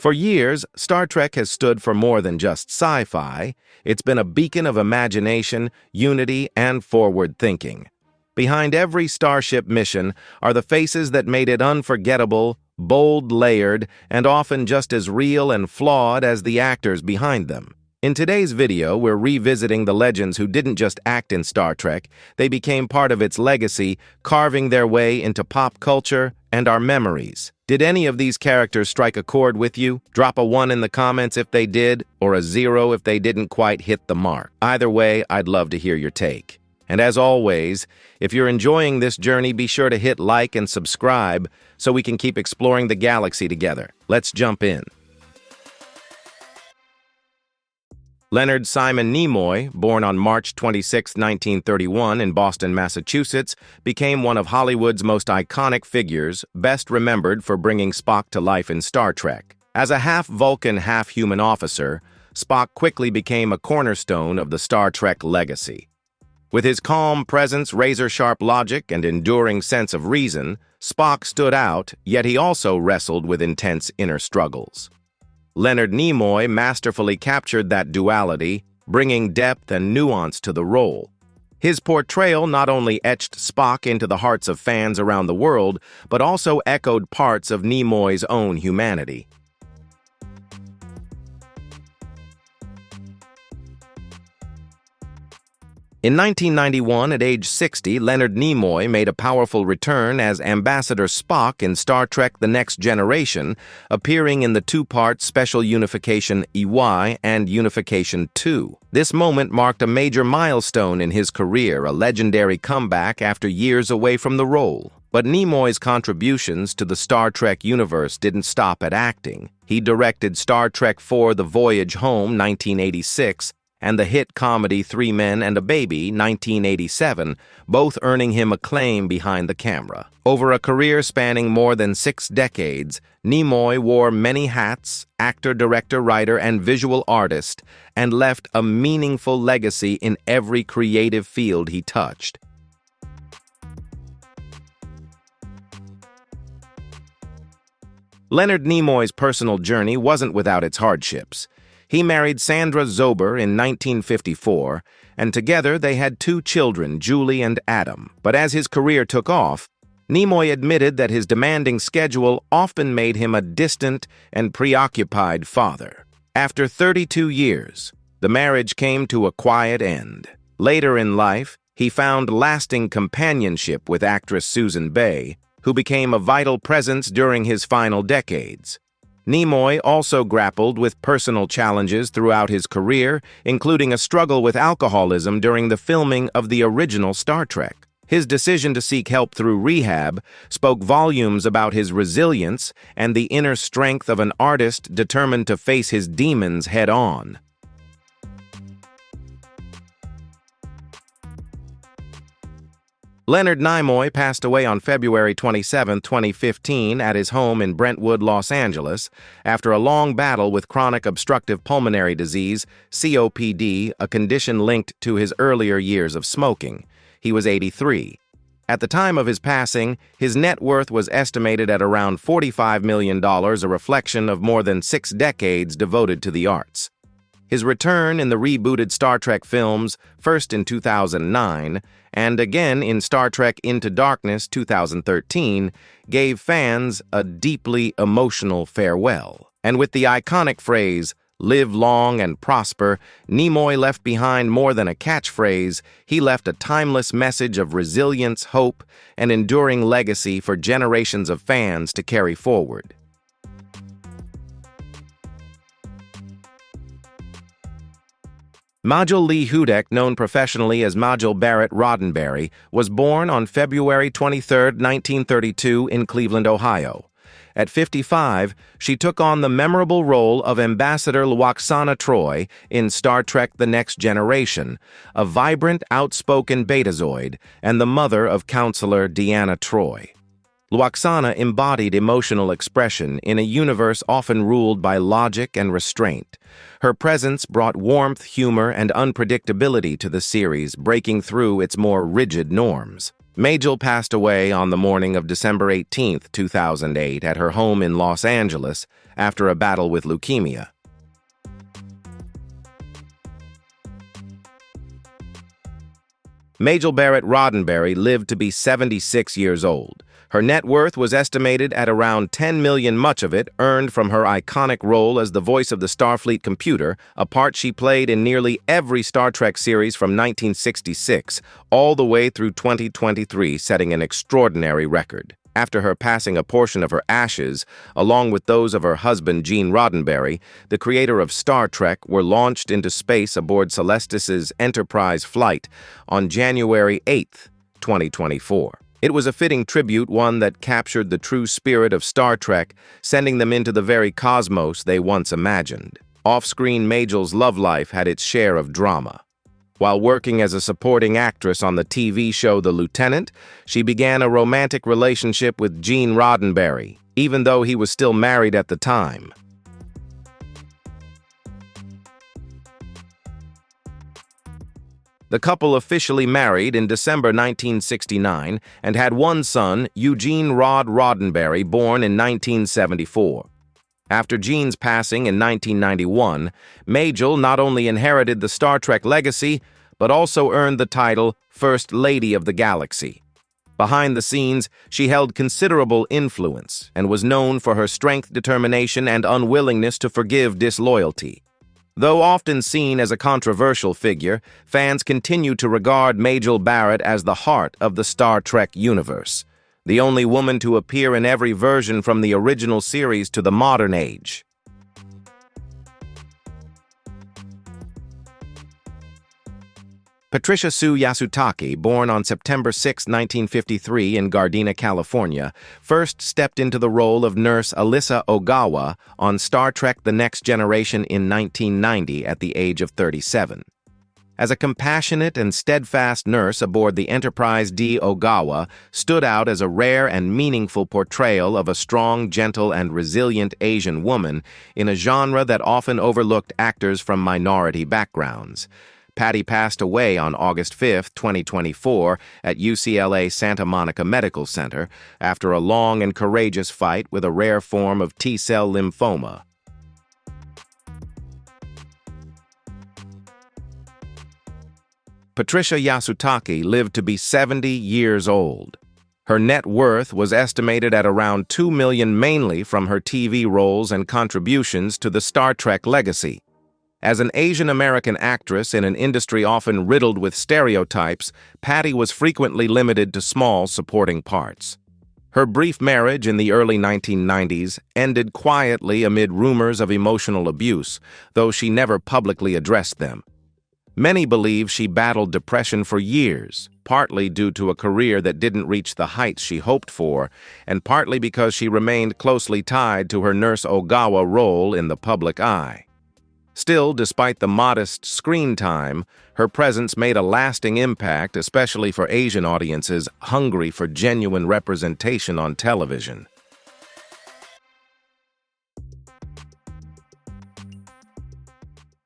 For years, Star Trek has stood for more than just sci-fi. It's been a beacon of imagination, unity, and forward thinking. Behind every starship mission are the faces that made it unforgettable, bold, layered, and often just as real and flawed as the actors behind them. In today's video, we're revisiting the legends who didn't just act in Star Trek, they became part of its legacy, carving their way into pop culture and our memories. Did any of these characters strike a chord with you? Drop a 1 in the comments if they did, or a 0 if they didn't quite hit the mark. Either way, I'd love to hear your take. And as always, if you're enjoying this journey, be sure to hit like and subscribe so we can keep exploring the galaxy together. Let's jump in. Leonard Simon Nimoy, born on March 26, 1931 in Boston, Massachusetts, became one of Hollywood's most iconic figures, best remembered for bringing Spock to life in Star Trek. As a half-Vulcan, half-human officer, Spock quickly became a cornerstone of the Star Trek legacy. With his calm presence, razor-sharp logic, and enduring sense of reason, Spock stood out, yet he also wrestled with intense inner struggles. Leonard Nimoy masterfully captured that duality, bringing depth and nuance to the role. His portrayal not only etched Spock into the hearts of fans around the world, but also echoed parts of Nimoy's own humanity. In 1991, at age 60, Leonard Nimoy made a powerful return as Ambassador Spock in Star Trek The Next Generation, appearing in the two-part Special Unification EY and Unification 2. This moment marked a major milestone in his career, a legendary comeback after years away from the role. But Nimoy's contributions to the Star Trek universe didn't stop at acting. He directed Star Trek IV The Voyage Home, 1986, and the hit comedy Three Men and a Baby, 1987, both earning him acclaim behind the camera. Over a career spanning more than 6 decades, Nimoy wore many hats, actor, director, writer, and visual artist, and left a meaningful legacy in every creative field he touched. Leonard Nimoy's personal journey wasn't without its hardships. He married Sandra Zober in 1954, and together they had 2 children, Julie and Adam. But as his career took off, Nimoy admitted that his demanding schedule often made him a distant and preoccupied father. After 32 years, the marriage came to a quiet end. Later in life, he found lasting companionship with actress Susan Bay, who became a vital presence during his final decades. Nimoy also grappled with personal challenges throughout his career, including a struggle with alcoholism during the filming of the original Star Trek. His decision to seek help through rehab spoke volumes about his resilience and the inner strength of an artist determined to face his demons head-on. Leonard Nimoy passed away on February 27, 2015, at his home in Brentwood, Los Angeles, after a long battle with chronic obstructive pulmonary disease, COPD, a condition linked to his earlier years of smoking. He was 83. At the time of his passing, his net worth was estimated at around $45 million, a reflection of more than 6 decades devoted to the arts. His return in the rebooted Star Trek films, first in 2009, and again in Star Trek Into Darkness 2013, gave fans a deeply emotional farewell. And with the iconic phrase, "Live long and prosper," Nimoy left behind more than a catchphrase. He left a timeless message of resilience, hope, and enduring legacy for generations of fans to carry forward. Majel Lee Hudak, known professionally as Majel Barrett Roddenberry, was born on February 23, 1932 in Cleveland, Ohio. At 55, she took on the memorable role of Ambassador Lwaxana Troi in Star Trek The Next Generation, a vibrant, outspoken betazoid, and the mother of Counselor Deanna Troi. Lwaxana embodied emotional expression in a universe often ruled by logic and restraint. Her presence brought warmth, humor, and unpredictability to the series, breaking through its more rigid norms. Majel passed away on the morning of December 18, 2008, at her home in Los Angeles after a battle with leukemia. Majel Barrett Roddenberry lived to be 76 years old. Her net worth was estimated at around $10 million, much of it earned from her iconic role as the voice of the Starfleet computer, a part she played in nearly every Star Trek series from 1966 all the way through 2023, setting an extraordinary record. After her passing, a portion of her ashes, along with those of her husband Gene Roddenberry, the creator of Star Trek, were launched into space aboard Celestis' Enterprise flight on January 8, 2024. It was a fitting tribute, one that captured the true spirit of Star Trek, sending them into the very cosmos they once imagined. Off-screen, Majel's love life had its share of drama. While working as a supporting actress on the TV show The Lieutenant, she began a romantic relationship with Gene Roddenberry, even though he was still married at the time. The couple officially married in December 1969 and had one son, Eugene Rod Roddenberry, born in 1974. After Gene's passing in 1991, Majel not only inherited the Star Trek legacy, but also earned the title First Lady of the Galaxy. Behind the scenes, she held considerable influence and was known for her strength, determination, and unwillingness to forgive disloyalty. Though often seen as a controversial figure, fans continue to regard Majel Barrett as the heart of the Star Trek universe, the only woman to appear in every version from the original series to the modern age. Patricia Sue Yasutake, born on September 6, 1953 in Gardena, California, first stepped into the role of Nurse Alyssa Ogawa on Star Trek The Next Generation in 1990 at the age of 37. As a compassionate and steadfast nurse aboard the Enterprise D, Ogawa stood out as a rare and meaningful portrayal of a strong, gentle, and resilient Asian woman in a genre that often overlooked actors from minority backgrounds. Patty passed away on August 5, 2024, at UCLA Santa Monica Medical Center after a long and courageous fight with a rare form of T-cell lymphoma. Patricia Yasutake lived to be 70 years old. Her net worth was estimated at around $2 million, mainly from her TV roles and contributions to the Star Trek legacy. As an Asian American actress in an industry often riddled with stereotypes, Patty was frequently limited to small supporting parts. Her brief marriage in the early 1990s ended quietly amid rumors of emotional abuse, though she never publicly addressed them. Many believe she battled depression for years, partly due to a career that didn't reach the heights she hoped for, and partly because she remained closely tied to her Nurse Ogawa role in the public eye. Still, despite the modest screen time, her presence made a lasting impact, especially for Asian audiences hungry for genuine representation on television.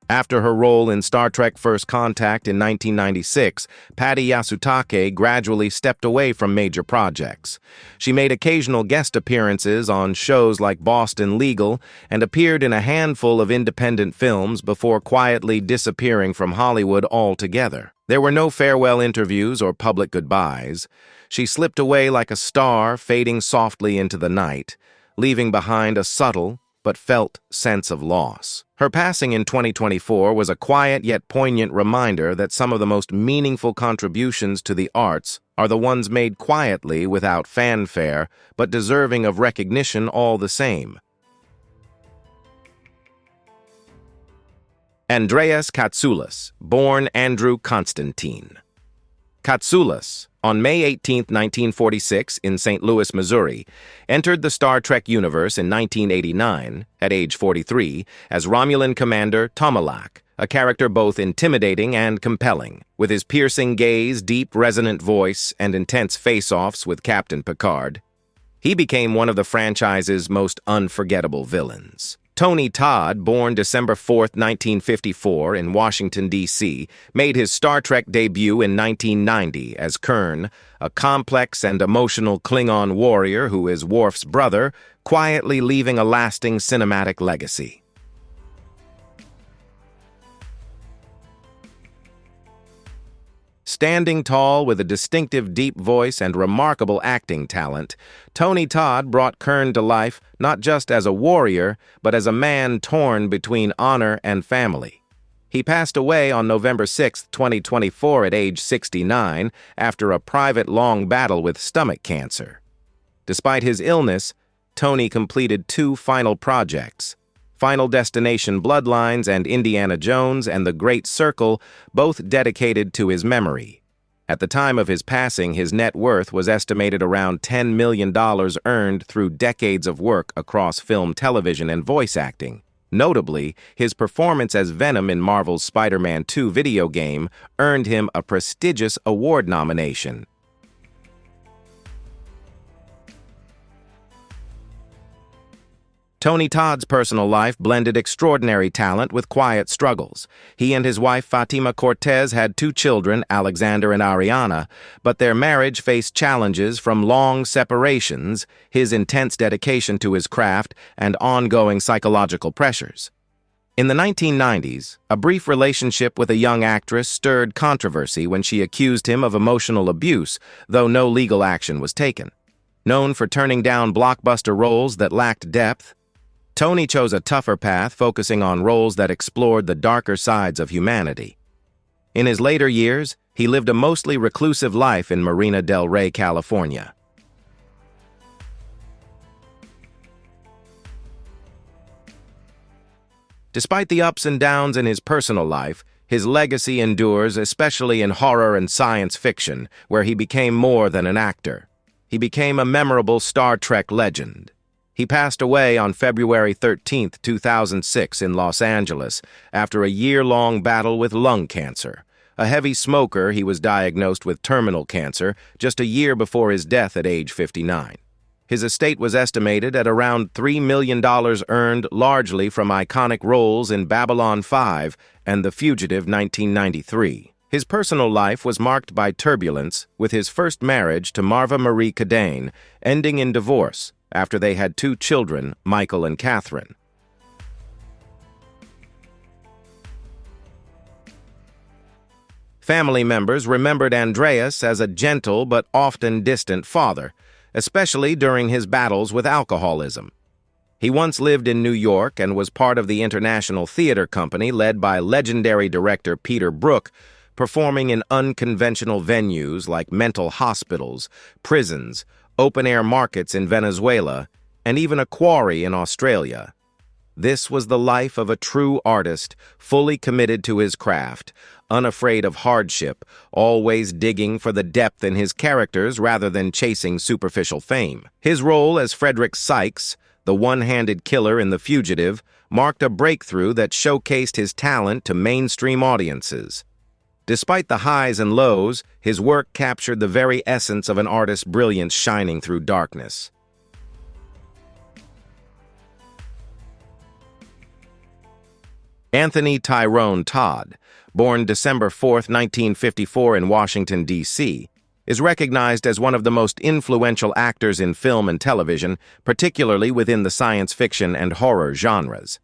After her role in Star Trek First Contact in 1996, Patty Yasutake gradually stepped away from major projects. She made occasional guest appearances on shows like Boston Legal and appeared in a handful of independent films before quietly disappearing from Hollywood altogether. There were no farewell interviews or public goodbyes. She slipped away like a star, fading softly into the night, leaving behind a subtle but felt sense of loss. Her passing in 2024 was a quiet yet poignant reminder that some of the most meaningful contributions to the arts are the ones made quietly without fanfare, but deserving of recognition all the same. Andreas Katsoulis, born Andrew Constantine. Katsoulis, on May 18, 1946, in St. Louis, Missouri, entered the Star Trek universe in 1989, at age 43, as Romulan Commander Tomalak, a character both intimidating and compelling. With his piercing gaze, deep, resonant voice, and intense face-offs with Captain Picard, he became one of the franchise's most unforgettable villains. Tony Todd, born December 4, 1954, in Washington, D.C., made his Star Trek debut in 1990 as Kurn, a complex and emotional Klingon warrior who is Worf's brother, quietly leaving a lasting cinematic legacy. Standing tall with a distinctive deep voice and remarkable acting talent, Tony Todd brought Kurn to life not just as a warrior, but as a man torn between honor and family. He passed away on November 6, 2024 at age 69 after a private long battle with stomach cancer. Despite his illness, Tony completed 2 final projects: Final Destination Bloodlines and Indiana Jones and The Great Circle, both dedicated to his memory. At the time of his passing, his net worth was estimated around $10 million earned through decades of work across film, television, and voice acting. Notably, his performance as Venom in Marvel's Spider-Man 2 video game earned him a prestigious award nomination. Tony Todd's personal life blended extraordinary talent with quiet struggles. He and his wife Fatima Cortez had 2 children, Alexander and Ariana, but their marriage faced challenges from long separations, his intense dedication to his craft, and ongoing psychological pressures. In the 1990s, a brief relationship with a young actress stirred controversy when she accused him of emotional abuse, though no legal action was taken. Known for turning down blockbuster roles that lacked depth, Tony chose a tougher path, focusing on roles that explored the darker sides of humanity. In his later years, he lived a mostly reclusive life in Marina del Rey, California. Despite the ups and downs in his personal life, his legacy endures, especially in horror and science fiction, where he became more than an actor. He became a memorable Star Trek legend. He passed away on February 13, 2006 in Los Angeles after a year-long battle with lung cancer. A heavy smoker, he was diagnosed with terminal cancer just a year before his death at age 59. His estate was estimated at around $3 million earned largely from iconic roles in Babylon 5 and The Fugitive 1993. His personal life was marked by turbulence, with his first marriage to Marva Marie Cadane ending in divorce after they had 2 children, Michael and Catherine. Family members remembered Andreas as a gentle but often distant father, especially during his battles with alcoholism. He once lived in New York and was part of the International Theater Company led by legendary director Peter Brook, performing in unconventional venues like mental hospitals, prisons, open-air markets in Venezuela, and even a quarry in Australia. This was the life of a true artist, fully committed to his craft, unafraid of hardship, always digging for the depth in his characters rather than chasing superficial fame. His role as Frederick Sykes, the one-handed killer in The Fugitive, marked a breakthrough that showcased his talent to mainstream audiences. Despite the highs and lows, his work captured the very essence of an artist's brilliance shining through darkness. Anthony Tyrone Todd, born December 4, 1954 in Washington, D.C., is recognized as one of the most influential actors in film and television, particularly within the science fiction and horror genres.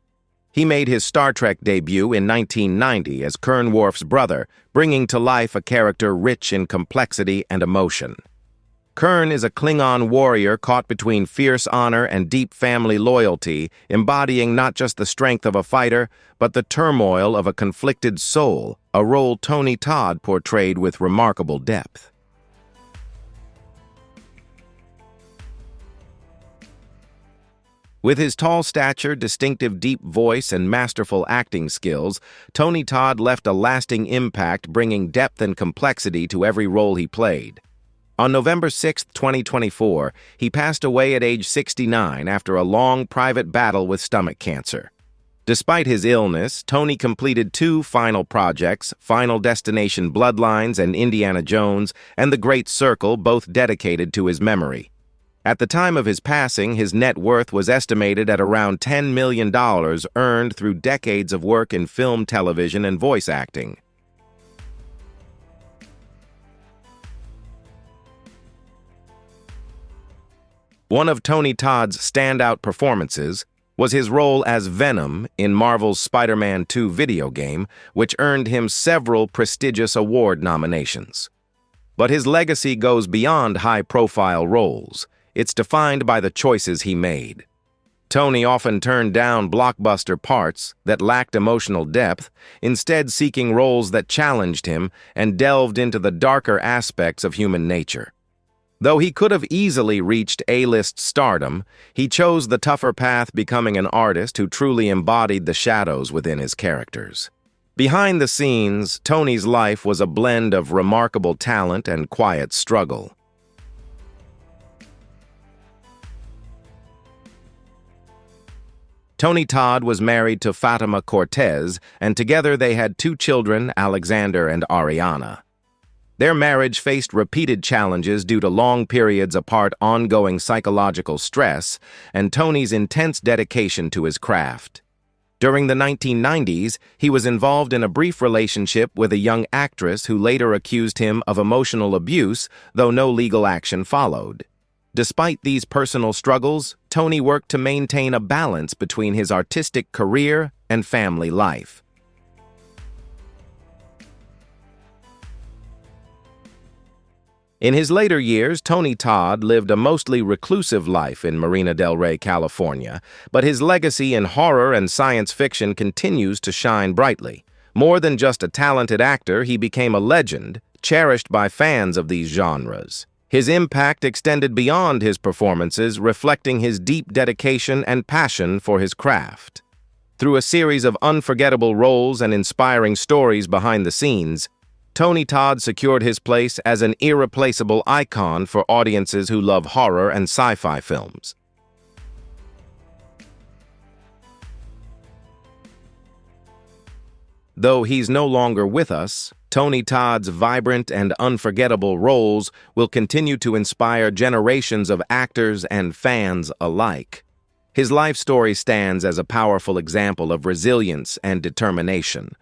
He made his Star Trek debut in 1990 as Kurn Worf's brother, bringing to life a character rich in complexity and emotion. Kurn is a Klingon warrior caught between fierce honor and deep family loyalty, embodying not just the strength of a fighter, but the turmoil of a conflicted soul, a role Tony Todd portrayed with remarkable depth. With his tall stature, distinctive deep voice, and masterful acting skills, Tony Todd left a lasting impact, bringing depth and complexity to every role he played. On November 6, 2024, he passed away at age 69 after a long private battle with stomach cancer. Despite his illness, Tony completed 2 final projects, Final Destination Bloodlines and Indiana Jones, and The Great Circle, both dedicated to his memory. At the time of his passing, his net worth was estimated at around $10 million earned through decades of work in film, television, and voice acting. One of Tony Todd's standout performances was his role as Venom in Marvel's Spider-Man 2 video game, which earned him several prestigious award nominations. But his legacy goes beyond high-profile roles. It's defined by the choices he made. Tony often turned down blockbuster parts that lacked emotional depth, instead seeking roles that challenged him and delved into the darker aspects of human nature. Though he could have easily reached A-list stardom, he chose the tougher path, becoming an artist who truly embodied the shadows within his characters. Behind the scenes, Tony's life was a blend of remarkable talent and quiet struggle. Tony Todd was married to Fatima Cortez, and together they had 2 children, Alexander and Ariana. Their marriage faced repeated challenges due to long periods apart, ongoing psychological stress, and Tony's intense dedication to his craft. During the 1990s, he was involved in a brief relationship with a young actress who later accused him of emotional abuse, though no legal action followed. Despite these personal struggles, Tony worked to maintain a balance between his artistic career and family life. In his later years, Tony Todd lived a mostly reclusive life in Marina del Rey, California, but his legacy in horror and science fiction continues to shine brightly. More than just a talented actor, he became a legend, cherished by fans of these genres. His impact extended beyond his performances, reflecting his deep dedication and passion for his craft. Through a series of unforgettable roles and inspiring stories behind the scenes, Tony Todd secured his place as an irreplaceable icon for audiences who love horror and sci-fi films. Though he's no longer with us, Tony Todd's vibrant and unforgettable roles will continue to inspire generations of actors and fans alike. His life story stands as a powerful example of resilience and determination.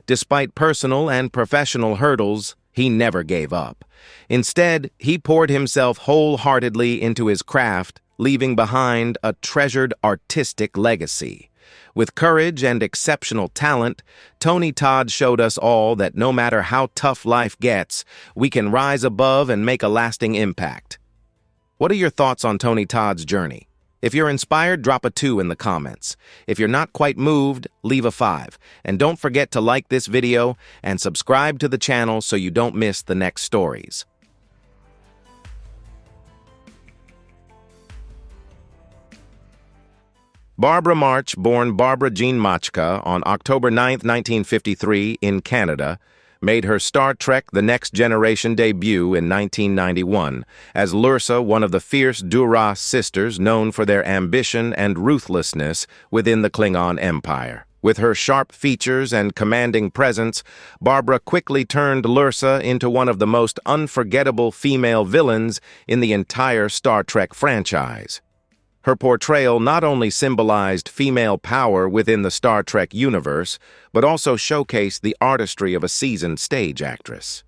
Despite personal and professional hurdles, he never gave up. Instead, he poured himself wholeheartedly into his craft, leaving behind a treasured artistic legacy. With courage and exceptional talent, Tony Todd showed us all that no matter how tough life gets, we can rise above and make a lasting impact. What are your thoughts on Tony Todd's journey? If you're inspired, drop a 2 in the comments. If you're not quite moved, leave a 5. And don't forget to like this video and subscribe to the channel so you don't miss the next stories. Barbara March, born Barbara Jean Machka on October 9, 1953, in Canada, made her Star Trek The Next Generation debut in 1991 as Lursa, one of the fierce Duras sisters known for their ambition and ruthlessness within the Klingon Empire. With her sharp features and commanding presence, Barbara quickly turned Lursa into one of the most unforgettable female villains in the entire Star Trek franchise. Her portrayal not only symbolized female power within the Star Trek universe, but also showcased the artistry of a seasoned stage actress.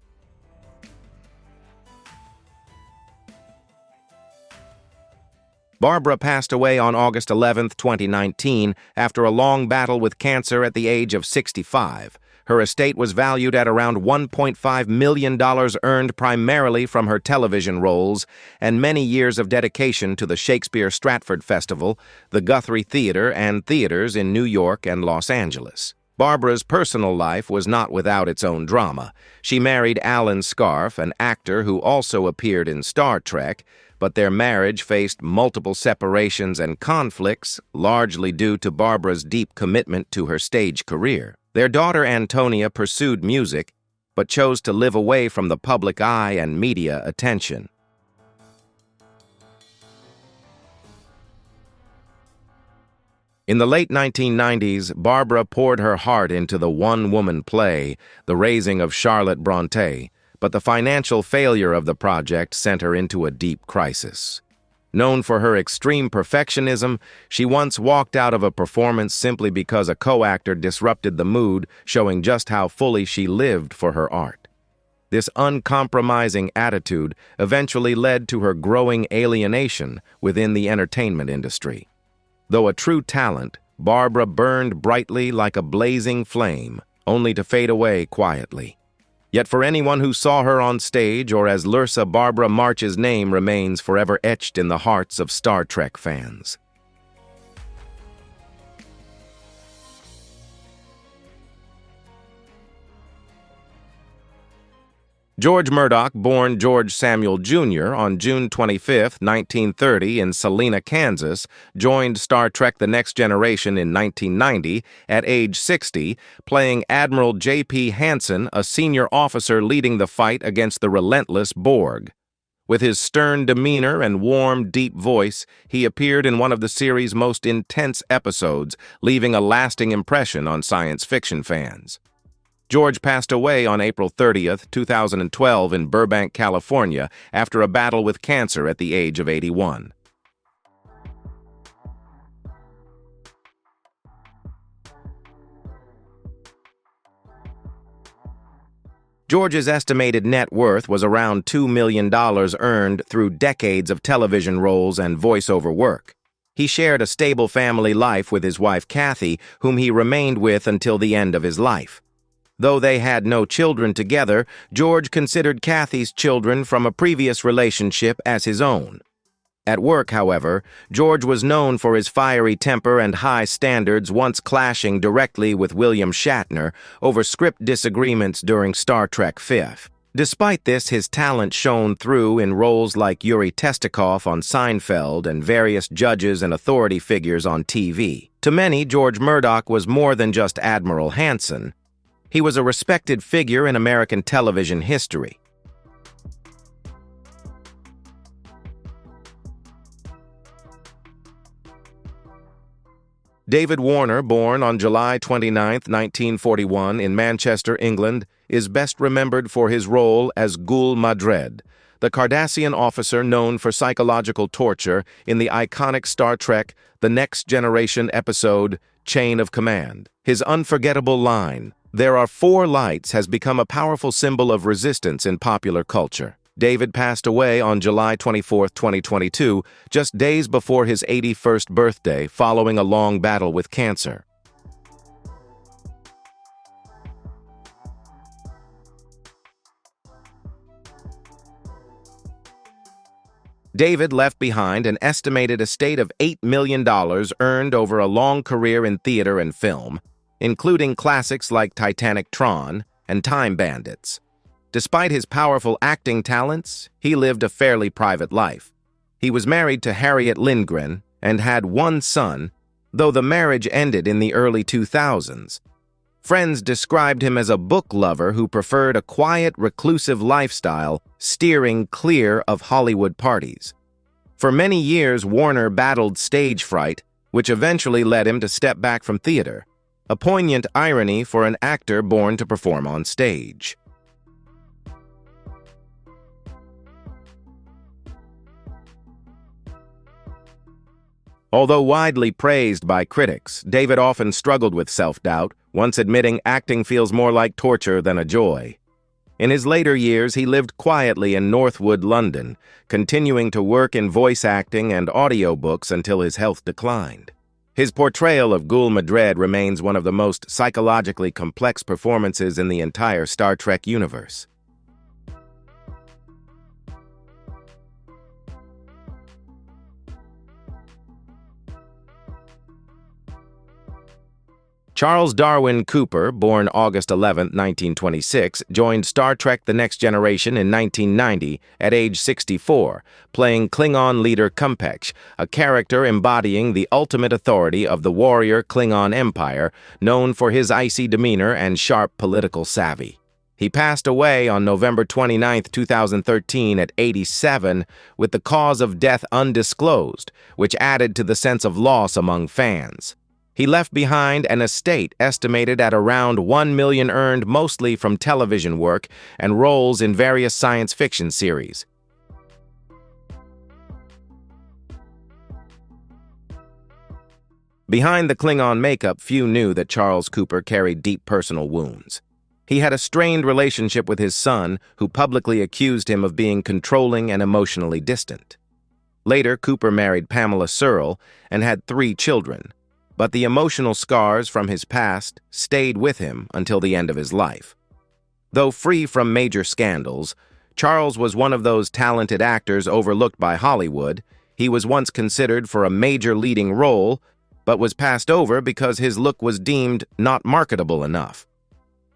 Barbara passed away on August 11, 2019, after a long battle with cancer at the age of 65. Her estate was valued at around $1.5 million, earned primarily from her television roles and many years of dedication to the Shakespeare Stratford Festival, the Guthrie Theater, and theaters in New York and Los Angeles. Barbara's personal life was not without its own drama. She married Alan Scarfe, an actor who also appeared in Star Trek, but their marriage faced multiple separations and conflicts, largely due to Barbara's deep commitment to her stage career. Their daughter Antonia pursued music, but chose to live away from the public eye and media attention. In the late 1990s, Barbara poured her heart into the one-woman play, The Raising of Charlotte Brontë, but the financial failure of the project sent her into a deep crisis. Known for her extreme perfectionism, she once walked out of a performance simply because a co-actor disrupted the mood, showing just how fully she lived for her art. This uncompromising attitude eventually led to her growing alienation within the entertainment industry. Though a true talent, Barbara burned brightly like a blazing flame, only to fade away quietly. Yet for anyone who saw her on stage or as Lursa, Barbara March's name remains forever etched in the hearts of Star Trek fans. George Murdoch, born George Samuel Jr. on June 25, 1930 in Salina, Kansas, joined Star Trek The Next Generation in 1990 at age 60, playing Admiral J.P. Hansen, a senior officer leading the fight against the relentless Borg. With his stern demeanor and warm, deep voice, he appeared in one of the series' most intense episodes, leaving a lasting impression on science fiction fans. George passed away on April 30, 2012 in Burbank, California, after a battle with cancer at the age of 81. George's estimated net worth was around $2 million earned through decades of television roles and voiceover work. He shared a stable family life with his wife Kathy, whom he remained with until the end of his life. Though they had no children together, George considered Kathy's children from a previous relationship as his own. At work, however, George was known for his fiery temper and high standards, once clashing directly with William Shatner over script disagreements during Star Trek V. Despite this, his talent shone through in roles like Yuri Testikov on Seinfeld and various judges and authority figures on TV. To many, George Murdoch was more than just Admiral Hansen. He was a respected figure in American television history. David Warner, born on July 29, 1941 in Manchester, England, is best remembered for his role as Gul Madred, the Cardassian officer known for psychological torture in the iconic Star Trek The Next Generation episode Chain of Command. His unforgettable line, "There are four lights," has become a powerful symbol of resistance in popular culture. David passed away on July 24, 2022, just days before his 81st birthday, following a long battle with cancer. David left behind an estimated estate of $8 million earned over a long career in theater and film, including classics like Titanic, Tron, and Time Bandits. Despite his powerful acting talents, he lived a fairly private life. He was married to Harriet Lindgren and had one son, though the marriage ended in the early 2000s. Friends described him as a book lover who preferred a quiet, reclusive lifestyle, steering clear of Hollywood parties. For many years, Warner battled stage fright, which eventually led him to step back from theater, a poignant irony for an actor born to perform on stage. Although widely praised by critics, David often struggled with self-doubt, once admitting acting feels more like torture than a joy. In his later years, he lived quietly in Northwood, London, continuing to work in voice acting and audiobooks until his health declined. His portrayal of Gul Madred remains one of the most psychologically complex performances in the entire Star Trek universe. Charles Darwin Cooper, born August 11, 1926, joined Star Trek The Next Generation in 1990 at age 64, playing Klingon leader Kumpech, a character embodying the ultimate authority of the warrior Klingon Empire, known for his icy demeanor and sharp political savvy. He passed away on November 29, 2013 at 87, with the cause of death undisclosed, which added to the sense of loss among fans. He left behind an estate estimated at around $1 million earned mostly from television work and roles in various science fiction series. Behind the Klingon makeup, few knew that Charles Cooper carried deep personal wounds. He had a strained relationship with his son, who publicly accused him of being controlling and emotionally distant. Later, Cooper married Pamela Searle and had 3 children, but the emotional scars from his past stayed with him until the end of his life. Though free from major scandals, Charles was one of those talented actors overlooked by Hollywood. He was once considered for a major leading role, but was passed over because his look was deemed not marketable enough.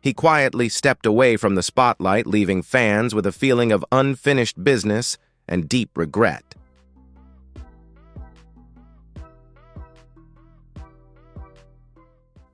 He quietly stepped away from the spotlight, leaving fans with a feeling of unfinished business and deep regret.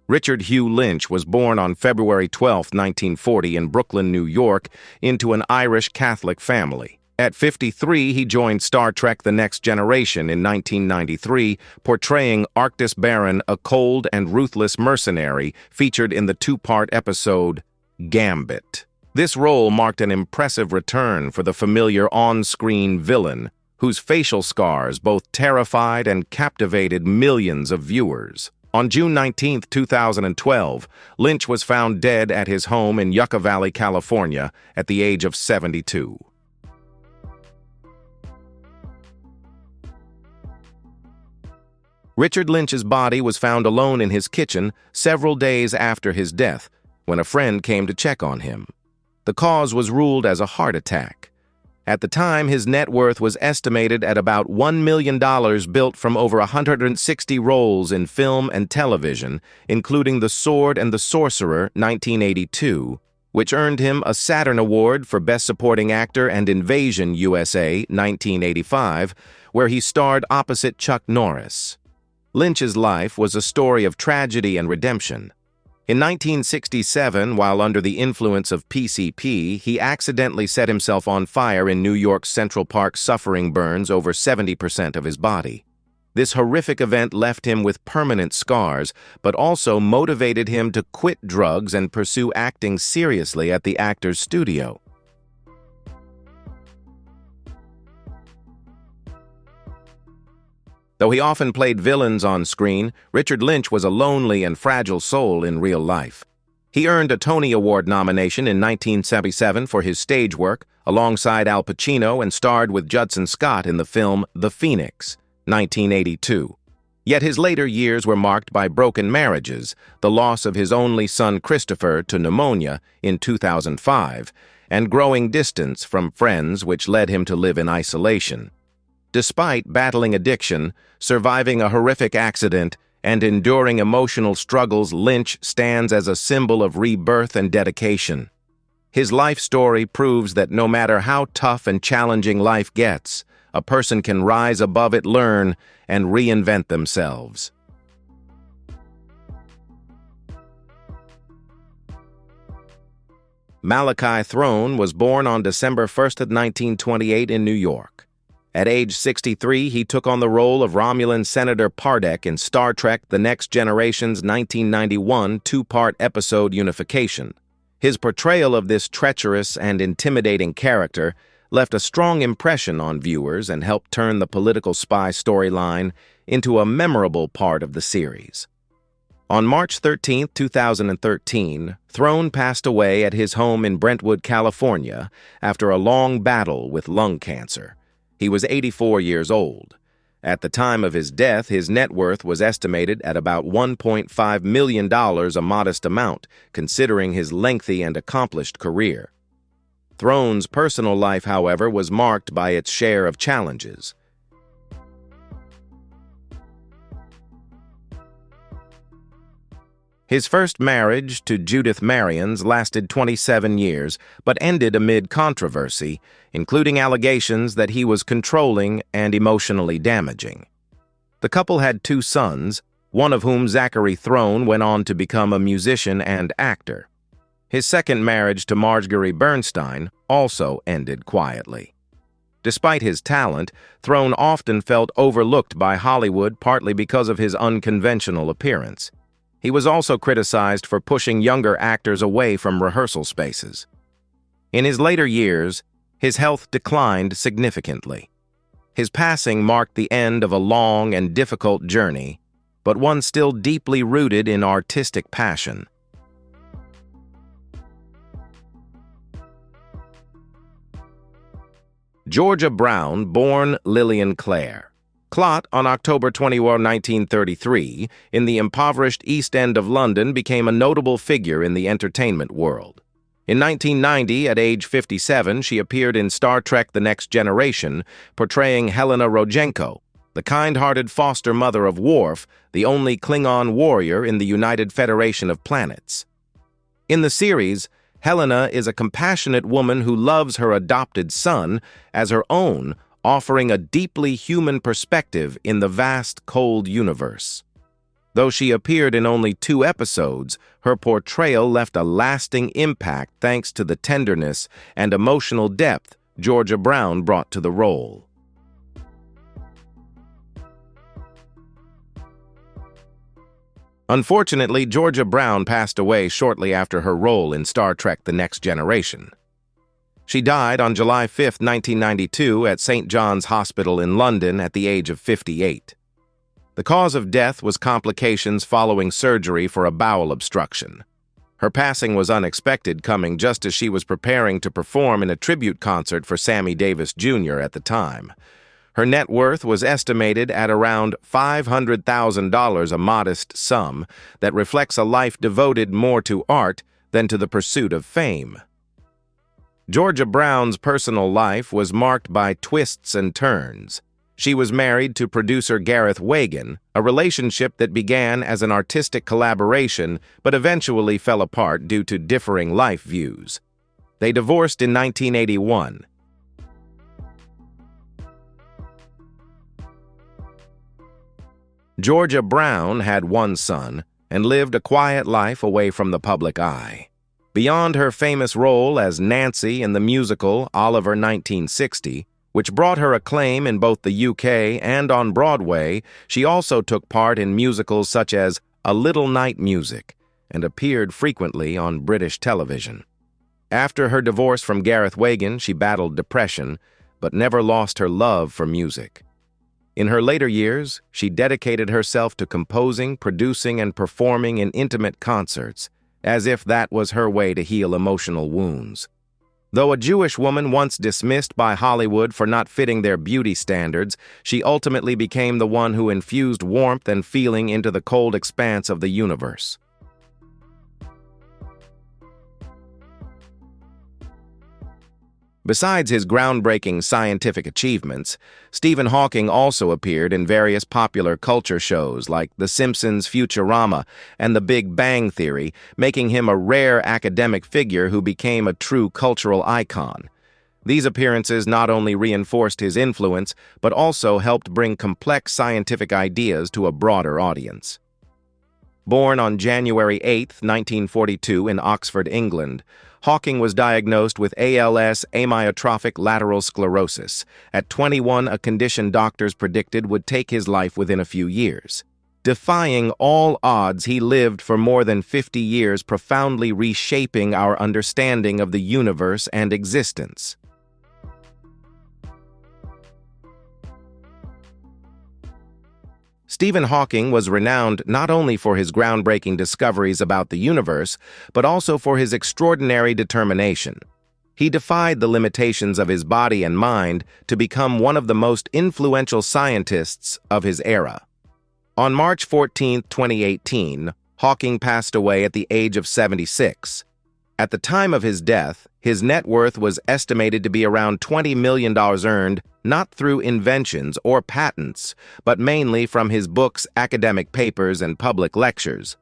Richard Hugh Lynch was born on February 12, 1940 in Brooklyn, New York, into an Irish Catholic family. At 53, he joined Star Trek: The Next Generation in 1993, portraying Arctis Baron, a cold and ruthless mercenary featured in the 2-part episode Gambit. This role marked an impressive return for the familiar on-screen villain, whose facial scars both terrified and captivated millions of viewers. On June 19, 2012, Lynch was found dead at his home in Yucca Valley, California, at the age of 72. Richard Lynch's body was found alone in his kitchen several days after his death, when a friend came to check on him. The cause was ruled as a heart attack. At the time, his net worth was estimated at about $1 million, built from over 160 roles in film and television, including The Sword and the Sorcerer, 1982, which earned him a Saturn Award for Best Supporting Actor, and Invasion USA, 1985, where he starred opposite Chuck Norris. Lynch's life was a story of tragedy and redemption. In 1967, while under the influence of PCP, he accidentally set himself on fire in New York's Central Park, suffering burns over 70% of his body. This horrific event left him with permanent scars, but also motivated him to quit drugs and pursue acting seriously at the Actors Studio. Though he often played villains on screen, Richard Lynch was a lonely and fragile soul in real life. He earned a Tony Award nomination in 1977 for his stage work, alongside Al Pacino, and starred with Judson Scott in the film The Phoenix, 1982. Yet his later years were marked by broken marriages, the loss of his only son Christopher to pneumonia in 2005, and growing distance from friends, which led him to live in isolation. Despite battling addiction, surviving a horrific accident, and enduring emotional struggles, Lynch stands as a symbol of rebirth and dedication. His life story proves that no matter how tough and challenging life gets, a person can rise above it, learn, and reinvent themselves. Malachi Throne was born on December 1st, 1928 in New York. At age 63, he took on the role of Romulan Senator Pardek in Star Trek: The Next Generation's 1991 2-part episode Unification. His portrayal of this treacherous and intimidating character left a strong impression on viewers and helped turn the political spy storyline into a memorable part of the series. On March 13, 2013, Throne passed away at his home in Brentwood, California, after a long battle with lung cancer. He was 84 years old. At the time of his death, his net worth was estimated at about $1.5 million, a modest amount, considering his lengthy and accomplished career. Throne's personal life, however, was marked by its share of challenges. His first marriage to Judith Marions lasted 27 years, but ended amid controversy, including allegations that he was controlling and emotionally damaging. The couple had 2 sons, one of whom, Zachary Throne, went on to become a musician and actor. His second marriage to Marjorie Bernstein also ended quietly. Despite his talent, Throne often felt overlooked by Hollywood, partly because of his unconventional appearance. He was also criticized for pushing younger actors away from rehearsal spaces. In his later years, his health declined significantly. His passing marked the end of a long and difficult journey, but one still deeply rooted in artistic passion. Georgia Brown, born Lillian Clare. Clot, on October 21, 1933, in the impoverished East End of London, became a notable figure in the entertainment world. In 1990, at age 57, she appeared in Star Trek: The Next Generation, portraying Helena Rodchenko, the kind-hearted foster mother of Worf, the only Klingon warrior in the United Federation of Planets. In the series, Helena is a compassionate woman who loves her adopted son as her own, offering a deeply human perspective in the vast, cold universe. Though she appeared in only 2 episodes, her portrayal left a lasting impact thanks to the tenderness and emotional depth Georgia Brown brought to the role. Unfortunately, Georgia Brown passed away shortly after her role in Star Trek: The Next Generation. She died on July 5, 1992, at St. John's Hospital in London at the age of 58. The cause of death was complications following surgery for a bowel obstruction. Her passing was unexpected, coming just as she was preparing to perform in a tribute concert for Sammy Davis Jr. at the time. Her net worth was estimated at around $500,000, a modest sum that reflects a life devoted more to art than to the pursuit of fame. Georgia Brown's personal life was marked by twists and turns. She was married to producer Gareth Wagan, a relationship that began as an artistic collaboration but eventually fell apart due to differing life views. They divorced in 1981. Georgia Brown had 1 son and lived a quiet life away from the public eye. Beyond her famous role as Nancy in the musical Oliver 1960, which brought her acclaim in both the UK and on Broadway, she also took part in musicals such as A Little Night Music and appeared frequently on British television. After her divorce from Gareth Wagan, she battled depression, but never lost her love for music. In her later years, she dedicated herself to composing, producing, and performing in intimate concerts, as if that was her way to heal emotional wounds. Though a Jewish woman once dismissed by Hollywood for not fitting their beauty standards, she ultimately became the one who infused warmth and feeling into the cold expanse of the universe. Besides his groundbreaking scientific achievements, Stephen Hawking also appeared in various popular culture shows like The Simpsons, Futurama, and The Big Bang Theory, making him a rare academic figure who became a true cultural icon. These appearances not only reinforced his influence, but also helped bring complex scientific ideas to a broader audience. Born on January 8, 1942, in Oxford, England, Hawking was diagnosed with ALS, amyotrophic lateral sclerosis. At 21, a condition doctors predicted would take his life within a few years. Defying all odds, he lived for more than 50 years, profoundly reshaping our understanding of the universe and existence. Stephen Hawking was renowned not only for his groundbreaking discoveries about the universe, but also for his extraordinary determination. He defied the limitations of his body and mind to become one of the most influential scientists of his era. On March 14, 2018, Hawking passed away at the age of 76. At the time of his death, his net worth was estimated to be around $20 million earned not through inventions or patents, but mainly from his books, academic papers, and public lectures.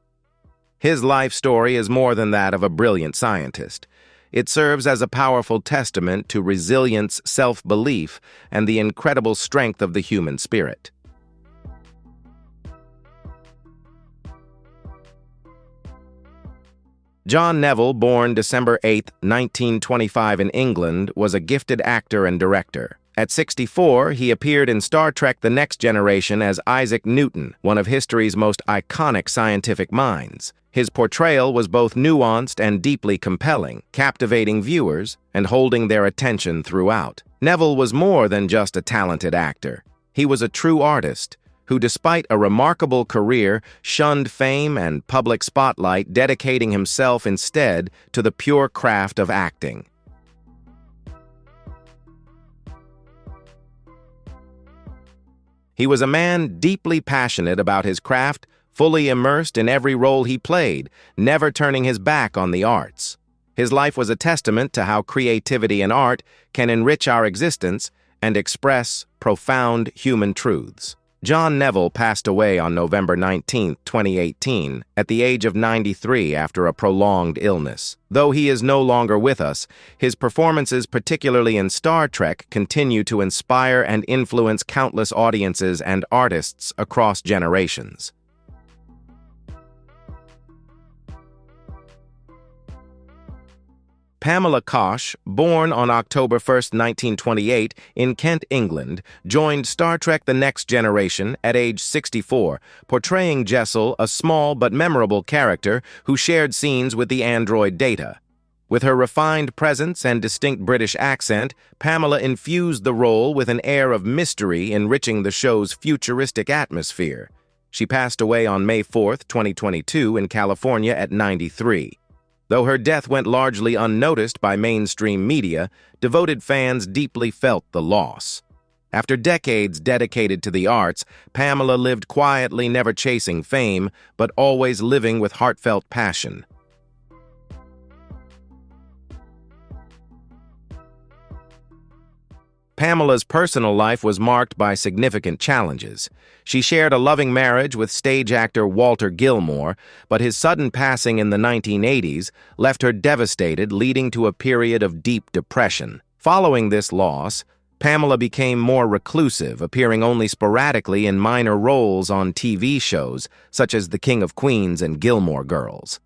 His life story is more than that of a brilliant scientist. It serves as a powerful testament to resilience, self-belief, and the incredible strength of the human spirit. John Neville, born December 8, 1925 in England, was a gifted actor and director. At 64, he appeared in Star Trek: The Next Generation as Isaac Newton, one of history's most iconic scientific minds. His portrayal was both nuanced and deeply compelling, captivating viewers and holding their attention throughout. Neville was more than just a talented actor. He was a true artist, who despite a remarkable career shunned fame and public spotlight, dedicating himself instead to the pure craft of acting. He was a man deeply passionate about his craft, fully immersed in every role he played, never turning his back on the arts. His life was a testament to how creativity and art can enrich our existence and express profound human truths. John Neville passed away on November 19, 2018, at the age of 93 after a prolonged illness. Though he is no longer with us, his performances, particularly in Star Trek, continue to inspire and influence countless audiences and artists across generations. Pamela Kosh, born on October 1, 1928, in Kent, England, joined Star Trek The Next Generation at age 64, portraying Jessel, a small but memorable character who shared scenes with the android Data. With her refined presence and distinct British accent, Pamela infused the role with an air of mystery, enriching the show's futuristic atmosphere. She passed away on May 4, 2022, in California at 93. Though her death went largely unnoticed by mainstream media, devoted fans deeply felt the loss. After decades dedicated to the arts, Pamela lived quietly, never chasing fame, but always living with heartfelt passion. Pamela's personal life was marked by significant challenges. She shared a loving marriage with stage actor Walter Gilmore, but his sudden passing in the 1980s left her devastated, leading to a period of deep depression. Following this loss, Pamela became more reclusive, appearing only sporadically in minor roles on TV shows such as The King of Queens and Gilmore Girls.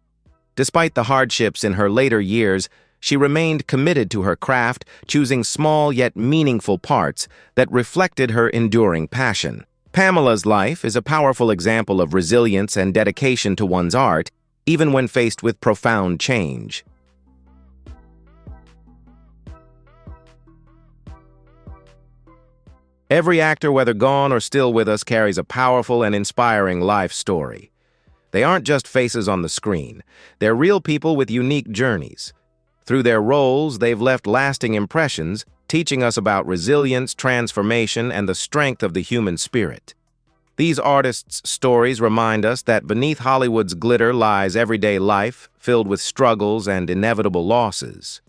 Despite the hardships in her later years, she remained committed to her craft, choosing small yet meaningful parts that reflected her enduring passion. Pamela's life is a powerful example of resilience and dedication to one's art, even when faced with profound change. Every actor, whether gone or still with us, carries a powerful and inspiring life story. They aren't just faces on the screen. They're real people with unique journeys. Through their roles, they've left lasting impressions, teaching us about resilience, transformation, and the strength of the human spirit. These artists' stories remind us that beneath Hollywood's glitter lies everyday life, filled with struggles and inevitable losses.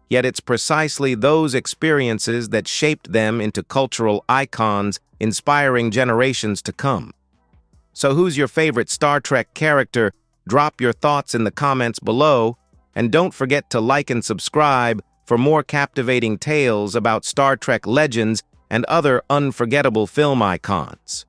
Yet it's precisely those experiences that shaped them into cultural icons, inspiring generations to come. So who's your favorite Star Trek character? Drop your thoughts in the comments below. And don't forget to like and subscribe for more captivating tales about Star Trek legends and other unforgettable film icons.